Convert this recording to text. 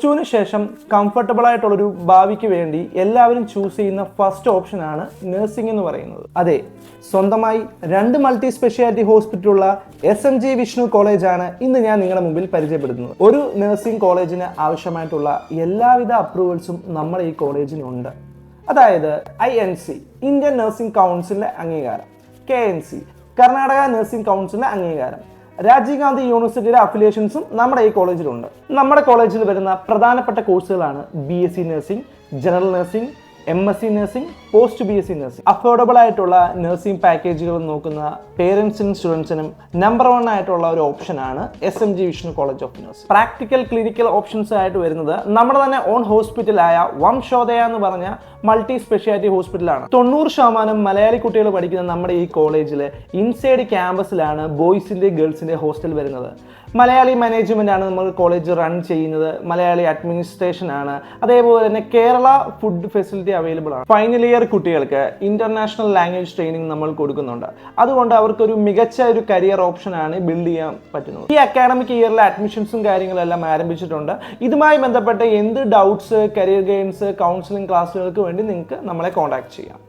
+2 ശേഷം കംഫർട്ടബിൾ ആയിട്ടുള്ളൊരു ഭാവിക്ക് വേണ്ടി എല്ലാവരും ചൂസ് ചെയ്യുന്ന ഫസ്റ്റ് ഓപ്ഷനാണ് നഴ്സിംഗ് എന്ന് പറയുന്നത്. അതെ, സ്വന്തമായി 2 മൾട്ടി സ്പെഷ്യാലിറ്റി ഹോസ്പിറ്റലുള്ള SMG വിഷ്ണു കോളേജാണ് ഇന്ന് ഞാൻ നിങ്ങളുടെ മുമ്പിൽ പരിചയപ്പെടുത്തുന്നത്. ഒരു നഴ്സിംഗ് കോളേജിന് ആവശ്യമായിട്ടുള്ള എല്ലാവിധ അപ്രൂവൽസും നമ്മുടെ ഈ കോളേജിനുണ്ട്. അതായത് INC ഇന്ത്യൻ നഴ്സിംഗ് കൗൺസിലിന്റെ അംഗീകാരം, KNC കർണാടക നഴ്സിംഗ് കൗൺസിലിന്റെ അംഗീകാരം, രാജീവ് ഗാന്ധി യൂണിവേഴ്സിറ്റിയുടെ അഫിലിയേഷൻസും നമ്മുടെ ഈ കോളേജിലുണ്ട്. നമ്മുടെ കോളേജിൽ വരുന്ന പ്രധാനപ്പെട്ട കോഴ്സുകളാണ് BSc nursing, general nursing, MSc nursing, post BSc nursing. Affordable ആയിട്ടുള്ള നഴ്സിംഗ് പാക്കേജുകൾ നോക്കുന്ന പേരൻസിനും സ്റ്റുഡൻസിനും നമ്പർ 1 ആയിട്ടുള്ള ഒരു ഓപ്ഷനാണ് SMG Vishnu college of nursing. Practical clinical options ആയിട്ട് വരുന്നത് നമ്മുടെ തന്നെ ഓൺ ഹോസ്പിറ്റലായ വംശോദയ എന്ന് പറഞ്ഞ മൾട്ടി സ്പെഷ്യാലിറ്റി ഹോസ്പിറ്റലാണ്. 90% മലയാളി കുട്ടികൾ പഠിക്കുന്ന നമ്മുടെ ഈ കോളേജിൽ ഇൻസൈഡ് ക്യാമ്പസിലാണ് ബോയ്സിന്റെ ഗേൾസിന്റെ ഹോസ്റ്റൽ വരുന്നത്. മലയാളി മാനേജ്മെന്റ് ആണ് നമ്മൾ കോളേജ് റൺ ചെയ്യുന്നത്, മലയാളി അഡ്മിനിസ്ട്രേഷൻ ആണ്. അതേപോലെ തന്നെ കേരള ഫുഡ് ഫെസിലിറ്റി അവൈലബിൾ ആണ്. ഫൈനൽ ഇയർ കുട്ടികൾക്ക് ഇന്റർനാഷണൽ ലാംഗ്വേജ് ട്രെയിനിങ് നമ്മൾ കൊടുക്കുന്നുണ്ട്. അതുകൊണ്ട് അവർക്കൊരു മികച്ച ഒരു കരിയർ ഓപ്ഷൻ ആണ് ബിൽഡ് ചെയ്യാൻ പറ്റുന്നത്. ഈ അക്കാഡമിക് ഇയറിലെ അഡ്മിഷൻസും കാര്യങ്ങളെല്ലാം ആരംഭിച്ചിട്ടുണ്ട്. ഇതുമായി ബന്ധപ്പെട്ട് എന്ത് ഡൗട്ട്സ്, കരിയർ ഗൈഡൻസ്, കൗൺസിലിംഗ് ക്ലാസ്സുകൾക്ക് വേണ്ടി നിങ്ങൾക്ക് നമ്മളെ കോൺടാക്ട് ചെയ്യാം.